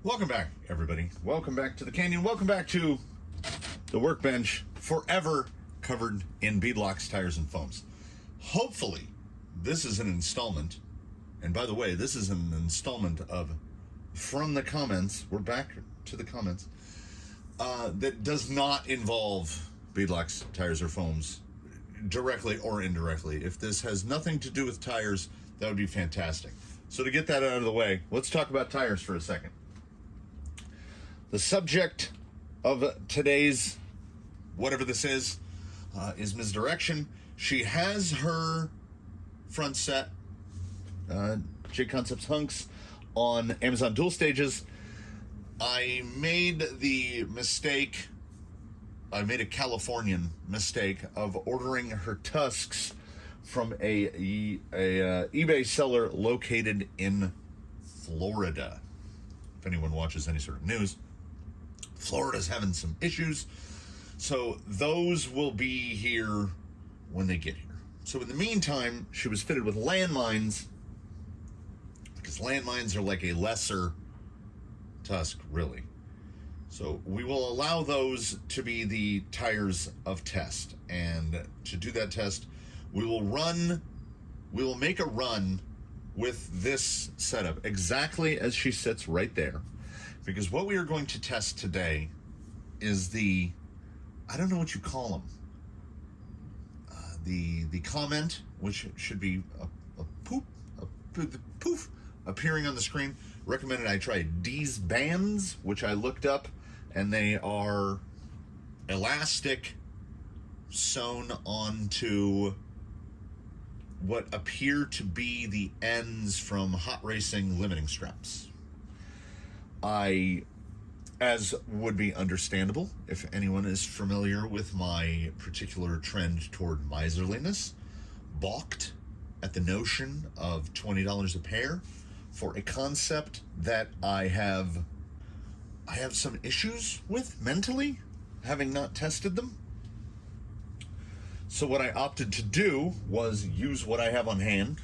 Welcome back, everybody. Welcome back to the canyon. Welcome back to the workbench, forever covered in beadlocks, tires, and foams. Hopefully, this is an installment. And by the way, this is an installment of From the Comments. We're back to the comments. That does not involve beadlocks, tires, or foams, directly or indirectly. If this has nothing to do with tires, that would be fantastic. So to get that out of the way, let's talk about tires for a second. The subject of today's, whatever this is misdirection. She has her front set, J Concepts Hunks, on Amazon Dual Stages. I made a Californian mistake of ordering her tusks from a eBay seller located in Florida. If anyone watches any sort of news, Florida's having some issues, so those will be here when they get here. So in the meantime, she was fitted with landmines, because landmines are like a lesser tusk, really. So we will allow those to be the tires of test, and to do that test, we will make a run with this setup exactly as she sits right there. Because what we are going to test today is the, I don't know what you call them, the comment, which should be a poof appearing on the screen. Recommended I try these bands, which I looked up, and they are elastic sewn onto what appear to be the ends from hot racing limiting straps. As would be understandable if anyone is familiar with my particular trend toward miserliness, balked at the notion of $20 a pair for a concept that I have some issues with mentally, having not tested them. So what I opted to do was use what I have on hand,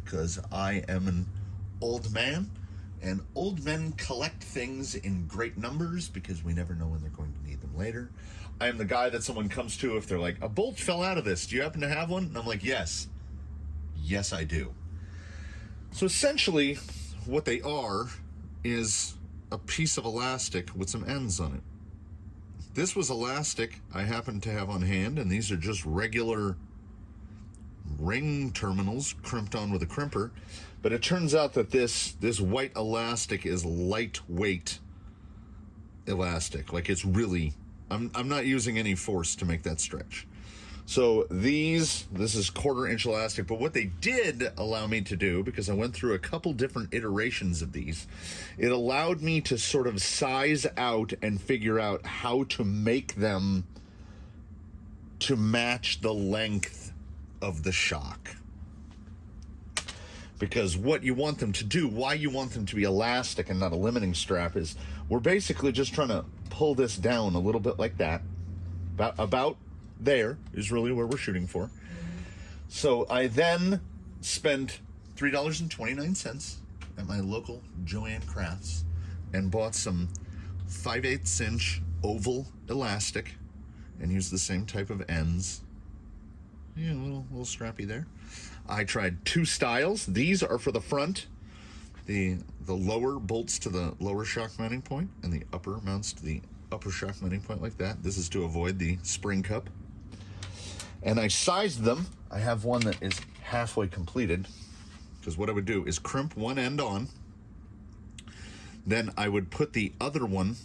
because I am an old man, and old men collect things in great numbers because we never know when they're going to need them later. I am the guy that someone comes to if they're like, a bolt fell out of this. Do you happen to have one? And I'm like, yes. Yes, I do. So essentially, what they are is a piece of elastic with some ends on it. This was elastic I happen to have on hand, and these are just regular ring terminals crimped on with a crimper. But it turns out that this white elastic is lightweight elastic. Like, it's really, I'm not using any force to make that stretch. So this is 1/4 inch elastic, but what they did allow me to do, because I went through a couple different iterations of these, it allowed me to sort of size out and figure out how to make them to match the length of the shock. Because what you want them to do, why you want them to be elastic and not a limiting strap, is we're basically just trying to pull this down a little bit like that. About there is really where we're shooting for. So I then spent $3.29 at my local Joanne Crafts and bought some 5/8 inch oval elastic and used the same type of ends. Yeah, a little strappy there. I tried 2 styles. These are for the front. The lower bolts to the lower shock mounting point, and the upper mounts to the upper shock mounting point like that. This is to avoid the spring cup. And I sized them. I have one that is halfway completed, because what I would do is crimp one end on. Then I would put the other one,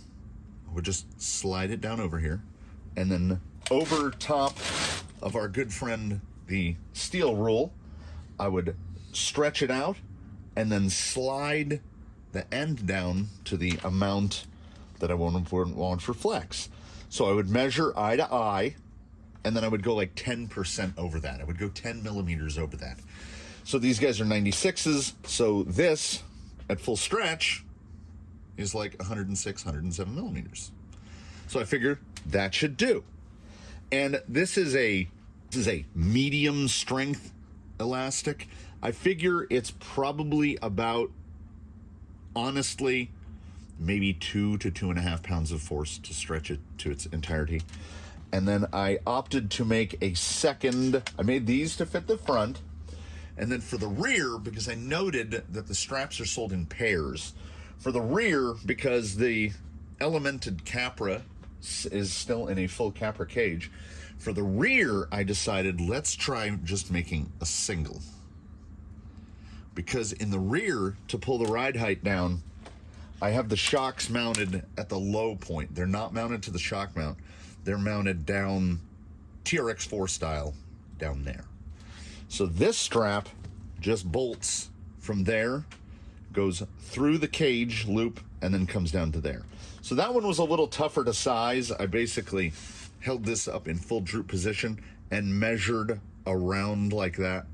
I would just slide it down over here, and then over top of our good friend, the steel rule, I would stretch it out and then slide the end down to the amount that I want for flex. So I would measure eye to eye, and then I would go like 10% over that. I would go 10 millimeters over that. So these guys are 96s, so this, at full stretch, is like 106, 107 millimeters. So I figured that should do. And this is a medium strength elastic. I figure it's probably about, honestly, maybe 2 to 2.5 pounds of force to stretch it to its entirety. And then I opted to make a second. I made these to fit the front. And then for the rear, because I noted that the straps are sold in pairs. For the rear, because the elemented Capra is still in a full Capra cage, for the rear, I decided let's try just making a single. Because in the rear, to pull the ride height down, I have the shocks mounted at the low point. They're not mounted to the shock mount. They're mounted down TRX4 style down there. So this strap just bolts from there, goes through the cage loop, and then comes down to there. So that one was a little tougher to size. I basically held this up in full droop position and measured around like that,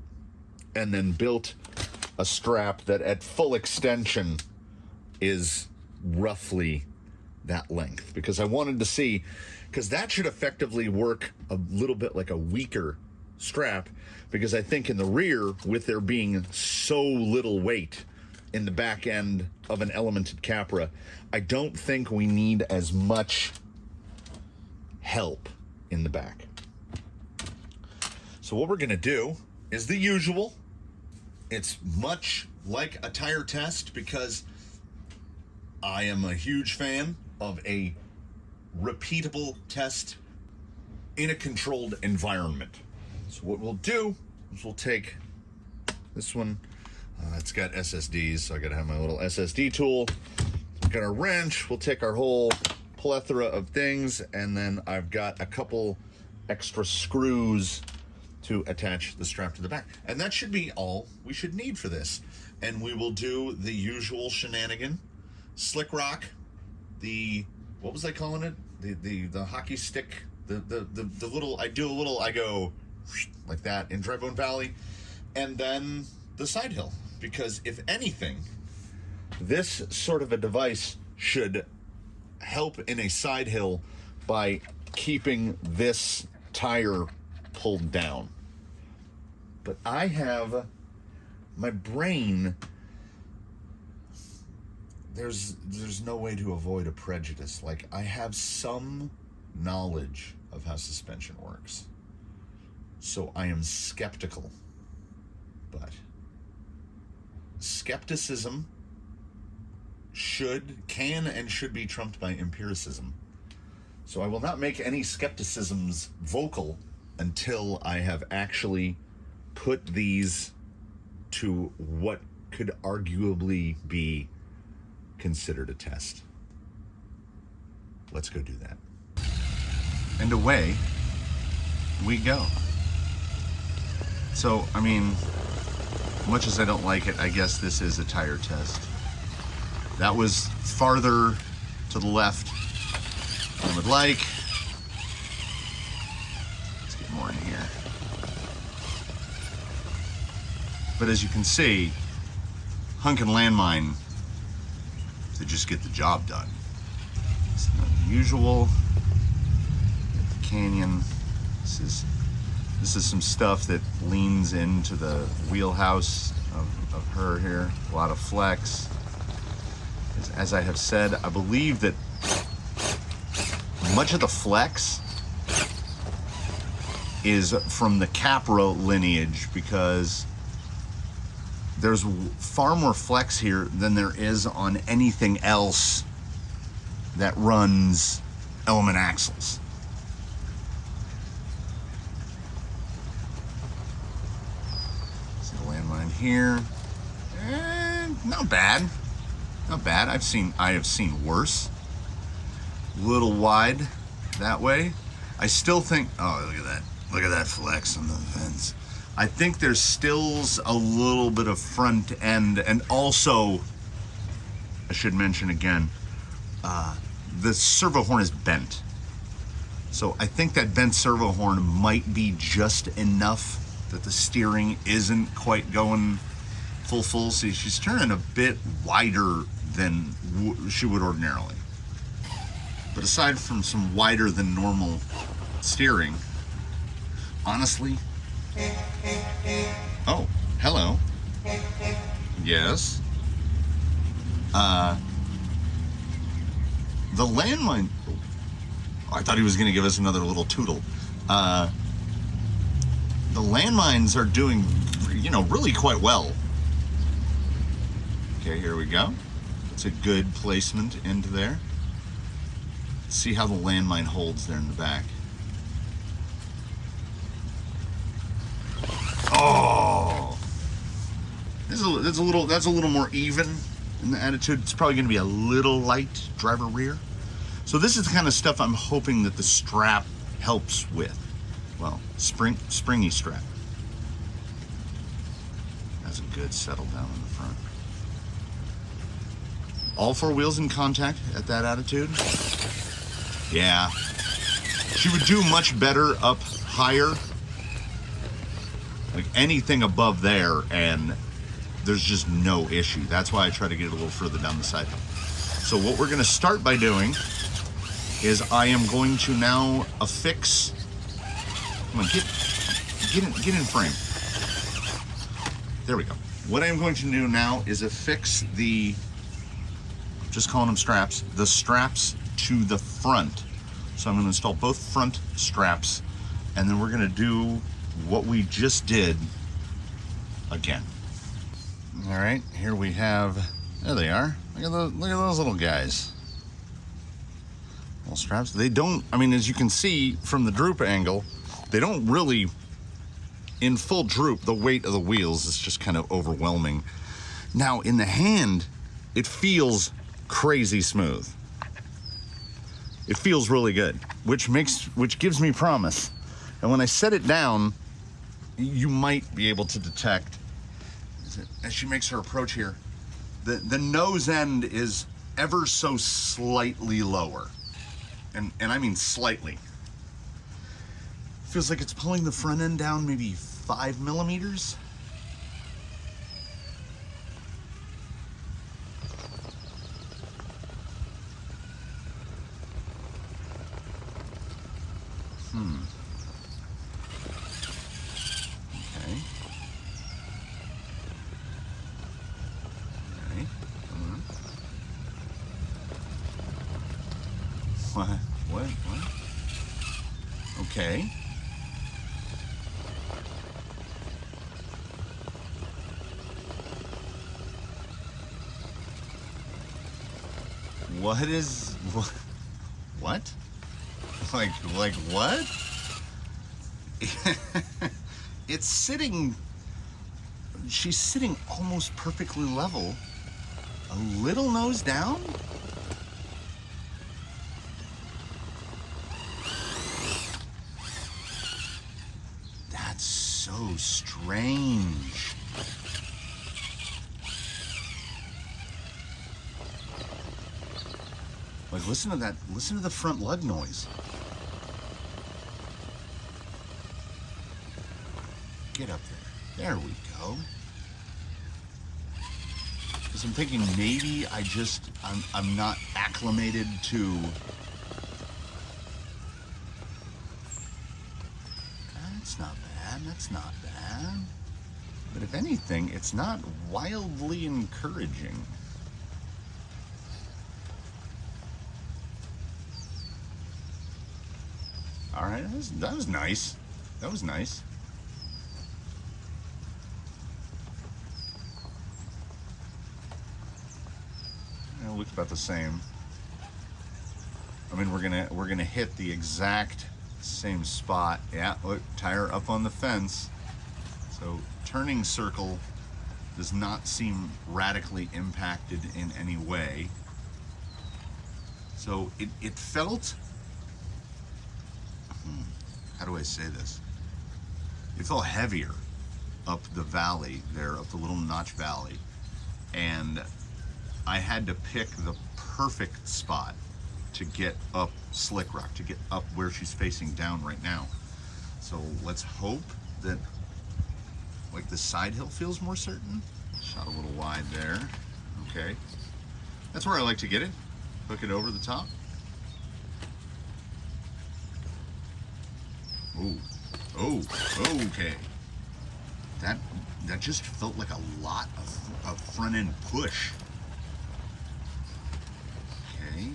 and then built a strap that at full extension is roughly that length, because I wanted to see, because that should effectively work a little bit like a weaker strap, because I think in the rear, with there being so little weight in the back end of an elemented Capra, I don't think we need as much help in the back. So what we're gonna do is the usual. It's much like a tire test, because I am a huge fan of a repeatable test in a controlled environment. So what we'll do is we'll take this one. It's got SSDs, so I gotta have my little SSD tool. We've got our wrench. We'll take our whole plethora of things, and then I've got a couple extra screws to attach the strap to the back. And that should be all we should need for this. And we will do the usual shenanigan. Slick rock, what was I calling it? The hockey stick, the little, I go like that in Dry Bone Valley, and then the side hill, because if anything, this sort of a device should help in a side hill by keeping this tire pulled down. But I have my brain, there's no way to avoid a prejudice. Like, I have some knowledge of how suspension works, so I am skeptical. But skepticism can and should be trumped by empiricism. So I will not make any skepticisms vocal until I have actually put these to what could arguably be considered a test. Let's go do that. And away we go. So, I mean, much as I don't like it, I guess this is a tire test. That was farther to the left than I would like. Let's get more in here. But as you can see, hunk and landmine to just get the job done. It's not the usual. Get the Canyon. This is some stuff that leans into the wheelhouse of her here. A lot of flex. As I have said, I believe that much of the flex is from the Capra lineage, because there's far more flex here than there is on anything else that runs element axles. See the landmine here. Not bad. Not bad. I have seen worse. A little wide that way. I still think, oh, look at that. Look at that flex on the vents. I think there's still a little bit of front end, and also, I should mention again, the servo horn is bent. So I think that bent servo horn might be just enough that the steering isn't quite going full. See, she's turning a bit wider than she would ordinarily. But aside from some wider than normal steering, honestly, oh, hello. Yes. The landmine... I thought he was going to give us another little tootle. The landmines are doing, really quite well. Okay, here we go. It's a good placement into there. Let's see how the landmine holds there in the back. Oh! That's a little more even in the attitude. It's probably going to be a little light driver rear. So this is the kind of stuff I'm hoping that the strap helps with. Well, springy strap. That's a good settle down in the front. All four wheels in contact at that attitude. Yeah. She would do much better up higher. Like anything above there, and there's just no issue. That's why I try to get it a little further down the side. So what we're gonna start by doing is I am going to now affix, come on, get in frame. There we go. What I'm going to do now is affix the, just calling them straps, the straps to the front. So I'm gonna install both front straps, and then we're gonna do what we just did again. All right, here we have, there they are. Look at those little guys. Little straps. They don't, as you can see from the droop angle, they don't really, in full droop, the weight of the wheels is just kind of overwhelming. Now in the hand, it feels crazy smooth. It feels really good, which gives me promise. And when I set it down, you might be able to detect, as she makes her approach here, the nose end is ever so slightly lower. And I mean slightly. Feels like it's pulling the front end down maybe 5 millimeters. Okay. Okay, come on. What? Okay. What? Like what? It's sitting, she's sitting almost perfectly level. A little nose down? That's so strange. Like, listen to that, listen to the front lug noise. Get up there. There we go. Because I'm thinking maybe I'm not acclimated to. That's not bad. That's not bad. But if anything, it's not wildly encouraging. All right, that was nice. That was nice. It looks about the same. I mean, we're gonna hit the exact same spot. Yeah, look, tire up on the fence. So turning circle does not seem radically impacted in any way. So it felt, how do I say this? It felt heavier up the valley there, up the Little Notch Valley. And I had to pick the perfect spot to get up Slick Rock, to get up where she's facing down right now. So let's hope that, like, the side hill feels more certain. Shot a little wide there. Okay. That's where I like to get it. Hook it over the top. Ooh. Oh, okay. That just felt like a lot of front end push. Okay.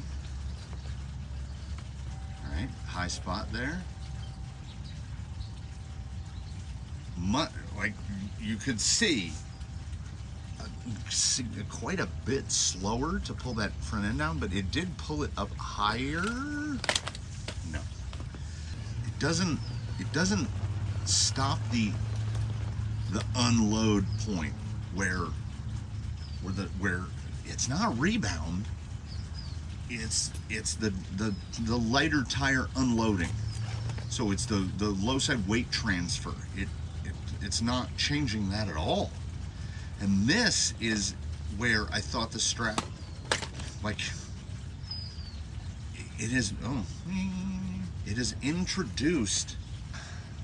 high spot there. Like you could see, quite a bit slower to pull that front end down, but it did pull it up higher. No, it doesn't stop the unload point where it's not a rebound. It's the lighter tire unloading. So it's the low side weight transfer. It's not changing that at all. And this is where I thought the strap, like, it has introduced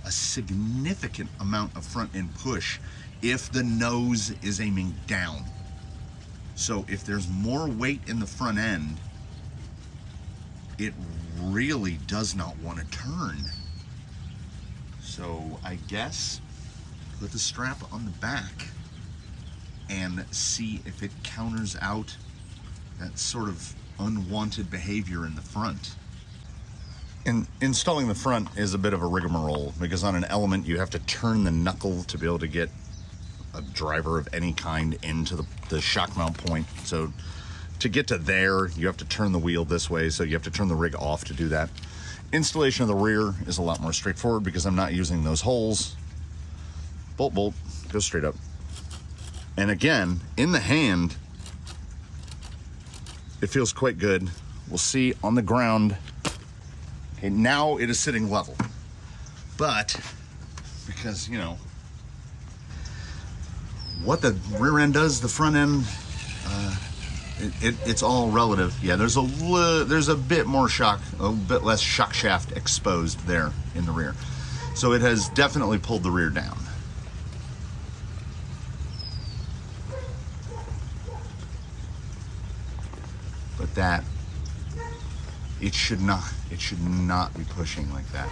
a significant amount of front end push if the nose is aiming down. So if there's more weight in the front end, it really does not want to turn. So I guess put the strap on the back and see if it counters out that sort of unwanted behavior in the front. And installing the front is a bit of a rigmarole because on an Element you have to turn the knuckle to be able to get a driver of any kind into the shock mount point. So to get to there, you have to turn the wheel this way, so you have to turn the rig off to do that. Installation of the rear is a lot more straightforward because I'm not using those holes. Bolt, goes straight up. And again, in the hand, it feels quite good. We'll see on the ground. Okay, now it is sitting level. But, because, you know, what the rear end does, the front end, it's all relative. Yeah, there's a bit more shock, a bit less shock shaft exposed there in the rear. So it has definitely pulled the rear down. But that, it should not be pushing like that.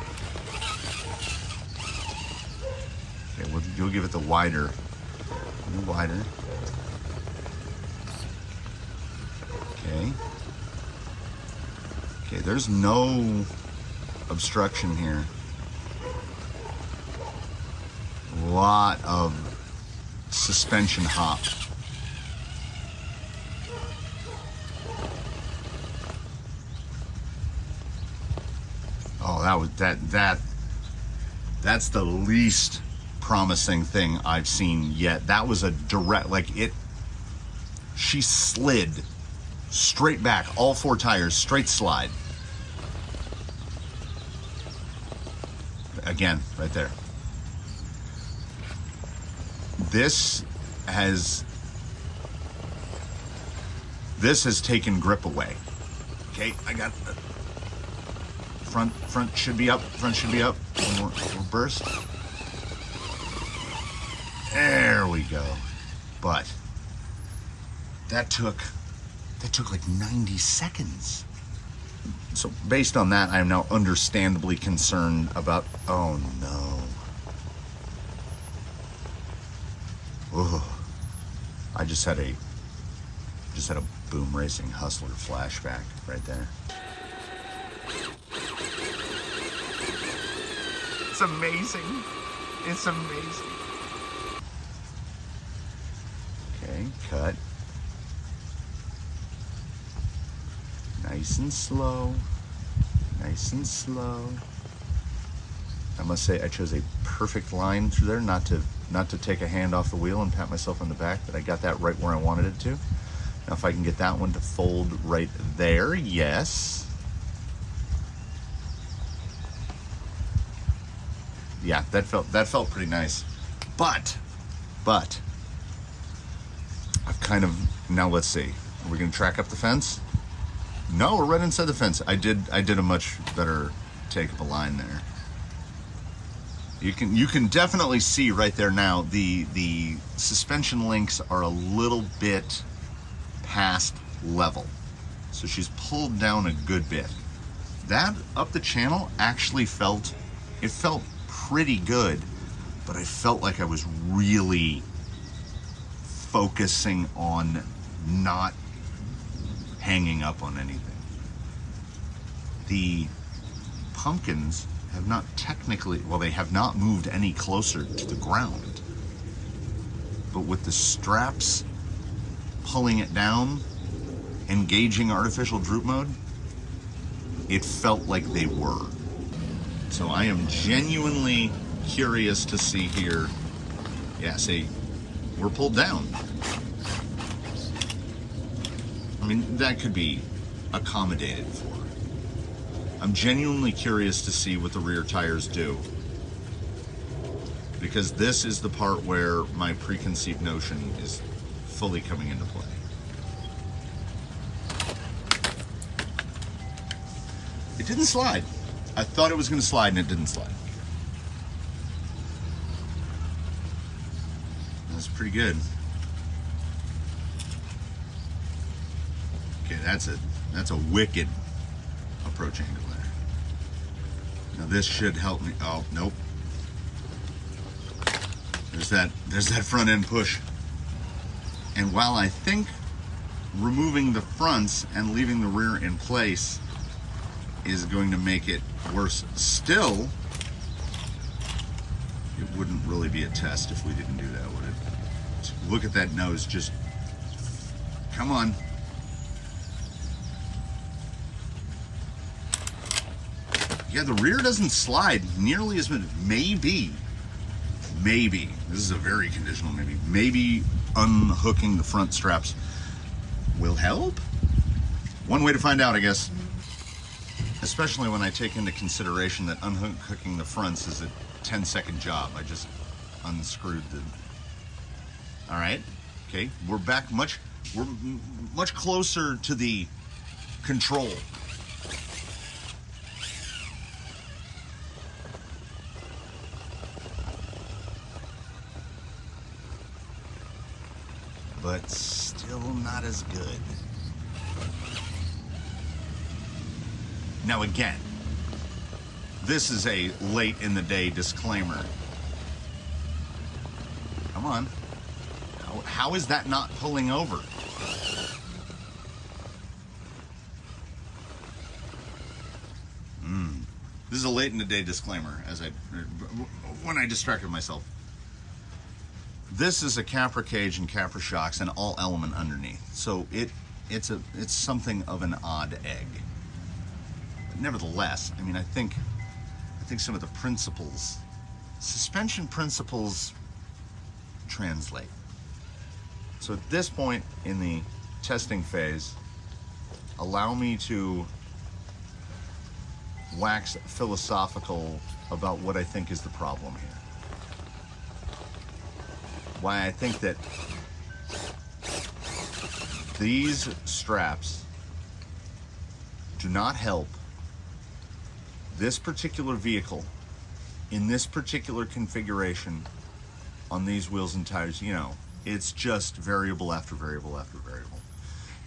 Okay, you'll give it the wider. Wider. Okay, there's no obstruction here. A lot of suspension hop. Oh, that's the least promising thing I've seen yet. That was a direct, she slid straight back, all four tires, straight slide. Again, right there. This has taken grip away. Okay, I got front should be up, one more burst. There we go. But that took like 90 seconds. So based on that, I am now understandably concerned about, oh no. Oh, I just had a Boom Racing Hustler flashback right there. It's amazing. It's amazing. Okay, cut. Nice and slow. Nice and slow. I must say I chose a perfect line through there, not to take a hand off the wheel and pat myself on the back, but I got that right where I wanted it to. Now if I can get that one to fold right there, yes. Yeah, that felt pretty nice. But I've kind of, now let's see. Are we gonna track up the fence? No, we're right inside the fence. I did a much better take of a line there. You can definitely see right there now the suspension links are a little bit past level. So she's pulled down a good bit. That up the channel actually felt pretty good, but I felt like I was really focusing on not hanging up on anything. The pumpkins have not technically, well, they have not moved any closer to the ground. But with the straps pulling it down, engaging artificial droop mode, it felt like they were. So I am genuinely curious to see here. Yeah, see, we're pulled down. I mean, that could be accommodated for. I'm genuinely curious to see what the rear tires do, because this is the part where my preconceived notion is fully coming into play. It didn't slide. I thought it was going to slide, and it didn't slide. That's pretty good. Okay, that's a wicked approach angle there. Now this should help me. Oh, nope. There's that front end push. And while I think removing the fronts and leaving the rear in place is going to make it worse, still, it wouldn't really be a test if we didn't do that, would it? Look at that nose, just, come on. Yeah, the rear doesn't slide nearly as much. Maybe, this is a very conditional maybe unhooking the front straps will help? One way to find out, I guess. Especially when I take into consideration that unhooking the fronts is a 10-second job. I just unscrewed the... All right, okay, we're much closer to the control. But still not as good. Now again, this is a late in the day disclaimer. Come on. How is that not pulling over? This is a late in the day disclaimer when I distracted myself. This is a Capra cage and Capra shocks and all element underneath. So it's something of an odd egg. But nevertheless, I mean, I think some of the principles, suspension principles, translate. So at this point in the testing phase, allow me to wax philosophical about what I think is the problem here. Why I think that these straps do not help this particular vehicle in this particular configuration on these wheels and tires. You know, it's just variable after variable after variable.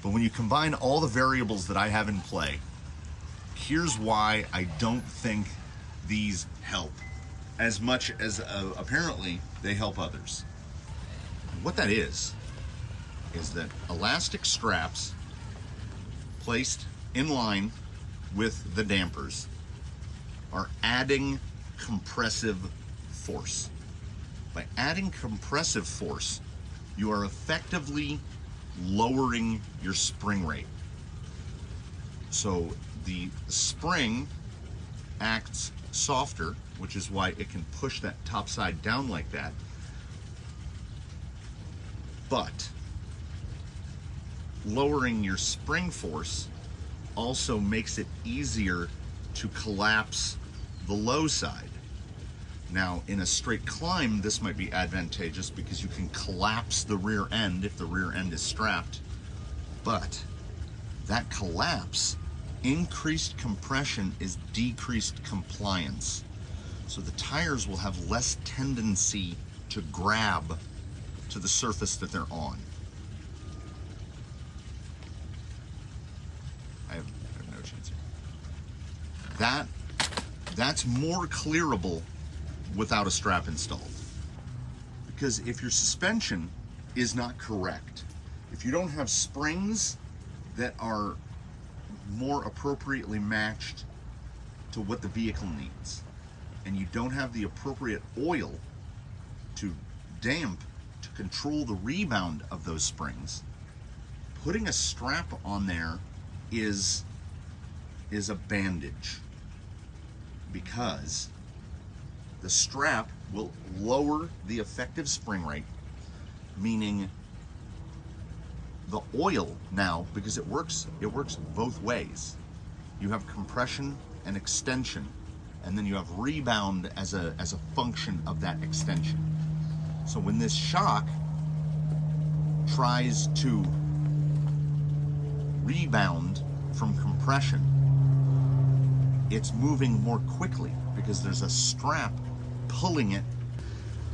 But when you combine all the variables that I have in play, here's why I don't think these help as much as apparently they help others. What that is that elastic straps placed in line with the dampers are adding compressive force. By adding compressive force, you are effectively lowering your spring rate. So the spring acts softer, which is why it can push that top side down like that. But lowering your spring force also makes it easier to collapse the low side. Now, in a straight climb, this might be advantageous because you can collapse the rear end if the rear end is strapped. But that collapse, increased compression is decreased compliance. So the tires will have less tendency to grab to the surface that they're on. I have no chance here. That's more clearable without a strap installed. Because if your suspension is not correct, if you don't have springs that are more appropriately matched to what the vehicle needs, and you don't have the appropriate oil to damp to control the rebound of those springs, putting a strap on there is a bandage, because the strap will lower the effective spring rate, meaning the oil now, because it works both ways. You have compression and extension, and then you have rebound as a function of that extension. So when this shock tries to rebound from compression, it's moving more quickly because there's a strap pulling it.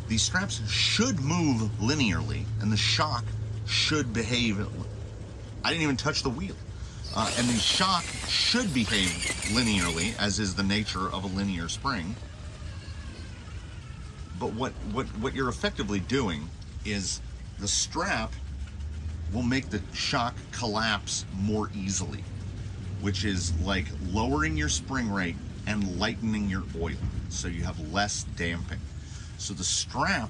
These straps should move linearly, and the shock should behave. I didn't even touch the wheel. And the shock should behave linearly, as is the nature of a linear spring. But what you're effectively doing is the strap will make the shock collapse more easily, which is like lowering your spring rate and lightening your oil, so you have less damping. So the strap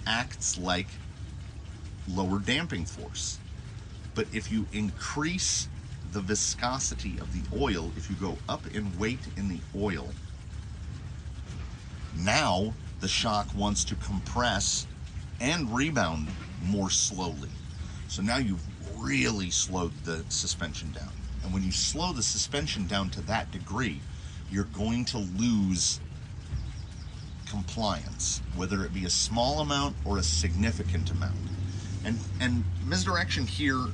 acts like lower damping force. But if you increase the viscosity of the oil, if you go up in weight in the oil, now the shock wants to compress and rebound more slowly. So now you've really slowed the suspension down. And when you slow the suspension down to that degree, you're going to lose compliance, whether it be a small amount or a significant amount. And misdirection here,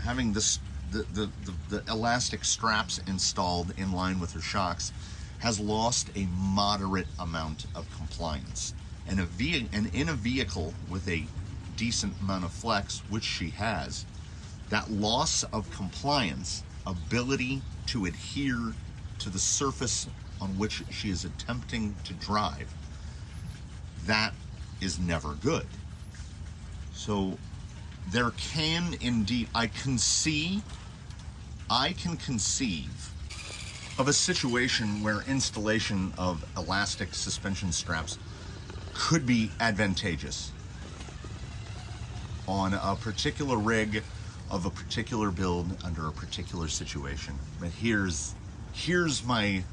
having this the elastic straps installed in line with her shocks, has lost a moderate amount of compliance. And in a vehicle with a decent amount of flex, which she has, that loss of compliance, ability to adhere to the surface on which she is attempting to drive, that is never good. So there can indeed, I can conceive of a situation where installation of elastic suspension straps could be advantageous on a particular rig of a particular build under a particular situation. But here's my,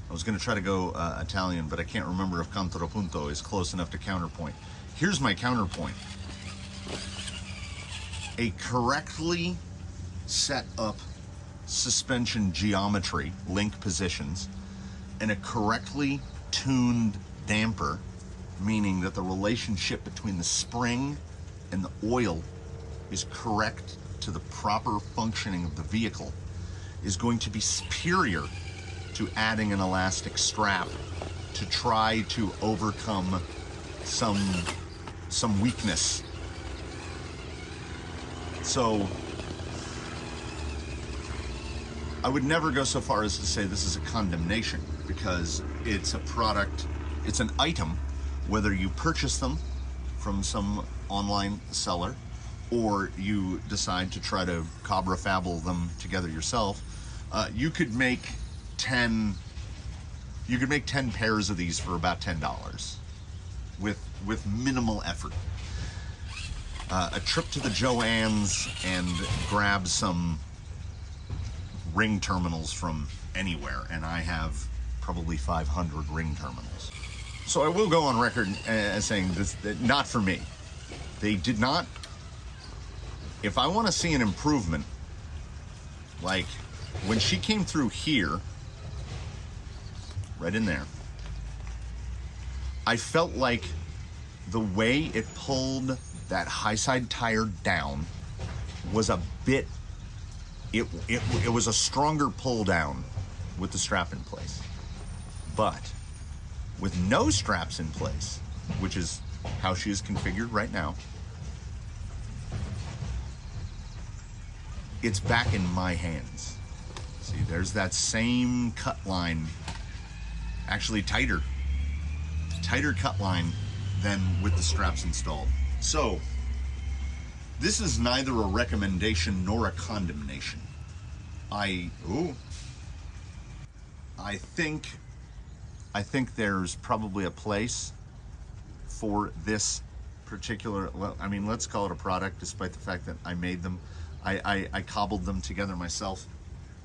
I was going to try to go Italian, but I can't remember if contrapunto is close enough to counterpoint. Here's my counterpoint. A correctly set up suspension geometry, link positions, and a correctly tuned damper, meaning that the relationship between the spring and the oil is correct to the proper functioning of the vehicle, is going to be superior to adding an elastic strap to try to overcome some weakness. So I would never go so far as to say this is a condemnation, because it's a product, it's an item, whether you purchase them from some online seller or you decide to try to Cobra Fabble them together yourself. You could make 10 pairs of these for about $10 with minimal effort. A trip to the Joann's and grab some ring terminals from anywhere, and I have probably 500 ring terminals. So I will go on record as saying this, not for me. They did not. If I want to see an improvement, like when she came through here, right in there, I felt like the way it pulled that high side tire down was a bit, it was a stronger pull down with the strap in place. But with no straps in place, which is how she is configured right now, it's back in my hands. See, there's that same cut line, actually tighter cut line than with the straps installed. So this is neither a recommendation nor a condemnation. I think there's probably a place for this particular, well, I mean, let's call it a product, despite the fact that I made them. I cobbled them together myself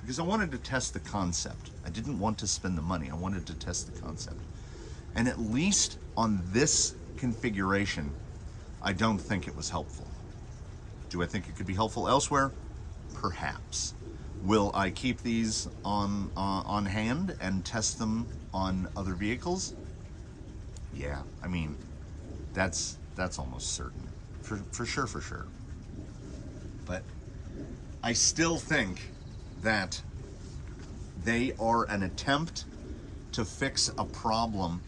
because I wanted to test the concept. I didn't want to spend the money. I wanted to test the concept. And at least on this configuration, I don't think it was helpful. Do I think it could be helpful elsewhere? Perhaps. Will I keep these on hand and test them on other vehicles? Yeah, I mean, that's almost certain. For sure. But I still think that they are an attempt to fix a problem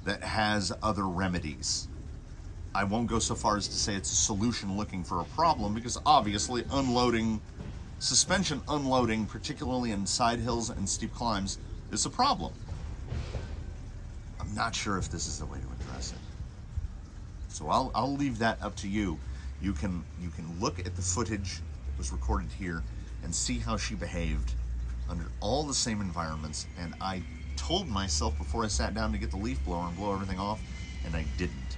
that has other remedies. I won't go so far as to say it's a solution looking for a problem, because obviously suspension unloading, particularly in side hills and steep climbs, is a problem. I'm not sure if this is the way to address it. So I'll leave that up to you. You can look at the footage that was recorded here and see how she behaved under all the same environments. And I told myself before I sat down to get the leaf blower and blow everything off, and I didn't.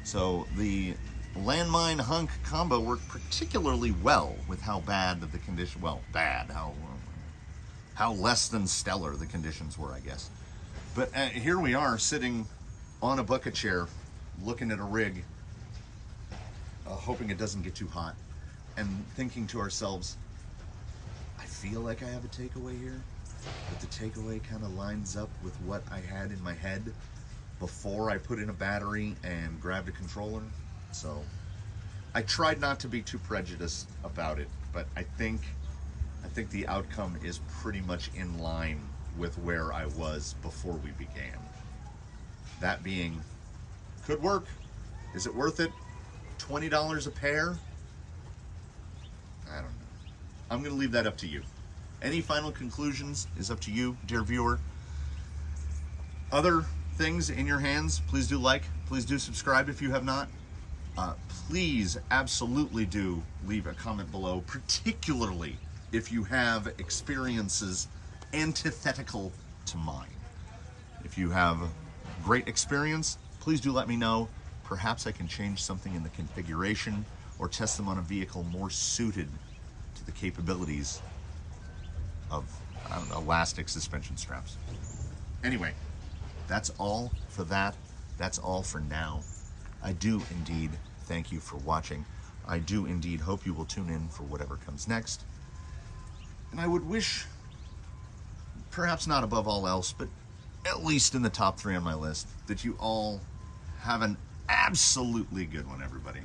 So the landmine hunk combo worked particularly well with how bad the condition, how less than stellar the conditions were, I guess. But here we are sitting on a bucket chair, looking at a rig, hoping it doesn't get too hot, and thinking to ourselves, I feel like I have a takeaway here, but the takeaway kind of lines up with what I had in my head before I put in a battery and grabbed a controller. So I tried not to be too prejudiced about it, but I think the outcome is pretty much in line with where I was before we began. That being, could work. Is it worth it? $20 a pair? I don't know. I'm going to leave that up to you. Any final conclusions is up to you, dear viewer. Other things in your hands, please do like, please do subscribe if you have not. Please absolutely do leave a comment below, particularly if you have experiences antithetical to mine. If you have great experience, please do let me know. Perhaps I can change something in the configuration or test them on a vehicle more suited to the capabilities of, I don't know, elastic suspension straps. Anyway, that's all for that. That's all for now. I do indeed thank you for watching. I do indeed hope you will tune in for whatever comes next. And I would wish, perhaps not above all else, but at least in the top 3 on my list, that you all have an absolutely good one, everybody.